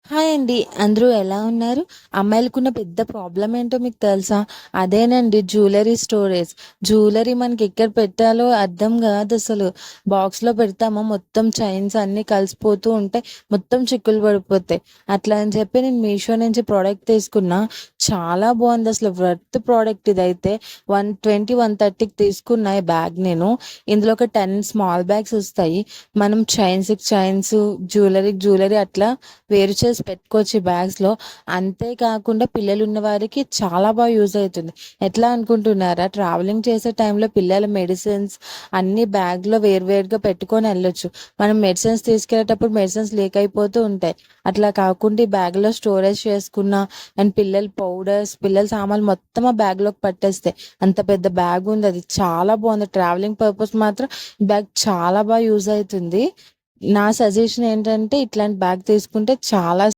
Hi అండి. అందరూ ఎలా ఉన్నారు? అమ్మాయిలకున్న పెద్ద ప్రాబ్లమ్ ఏంటో మీకు తెలుసా? అదేనండి జ్యువెలరీ స్టోరేజ్. జ్యువెలరీ మనకెక్కడ పెట్టాలో అర్థం గాదసలు. బాక్స్‌లో పెడతామా మొత్తం చైన్స్ అన్నీ కలిసిపోతూ ఉంటాయి. మొత్తం చిక్కులు పడిపోతాయి. అట్లా అని చెప్పి నేను మీషో నుంచి ప్రోడక్ట్ తీసుకున్నా. చాలా బావుందసలు. వర్త్ ప్రోడక్ట్ ఇదైతే. 120, 130కి తీసుకున్నా ఈ బ్యాగ్ నేను. ఇందులో ఒక 10 స్మాల్ బ్యాగ్స్ ఒస్తాయి. మనం చైన్స్‌కి చైన్స్, జ్యువెలరీకి జ్యువెలరీ అట్లా వేరు చేసి పెట్టుకోవచ్చు ఈ బ్యాగ్స్‌లో. అంతే కాకుండా పిల్లలున్న వారికి చాలా యూజ్ అయితుంది. ఎట్లా అనుకుంటున్నారా? ట్రావెలింగ్ చేసే టైంలో పిల్లల మెడిసిన్స్ అన్నీ బ్యాగ్‌లో వేరువేరుగా పెట్టుకొని ఎళ్ళొచ్చు. మనం మెడిసిన్స్ తీసుకెళ్ళేటప్పుడు మెడిసిన్స్ లీక్ అయిపోతూ ఉంటాయి. అట్లా కాకుండా ఈ బ్యాగ్‌లో స్టోరేజ్ చేసుకున్న అండ్ పిల్లల పౌడర్స్, పిల్లల సామాన్లు మొత్తం ఆ బ్యాగ్‌లోకి పట్టేస్తాయి. అంత పెద్ద బ్యాగ్ ఉంది. అది చాలా బావుంది. ట్రావెలింగ్ పర్పస్ మాత్రం ఈ బ్యాగ్ చాలా యూజ్ అయితుంది. నా సజెషన్ ఏంటంటే ఇట్లాంటి బ్యాగ్ తీసుకుంటే చాలా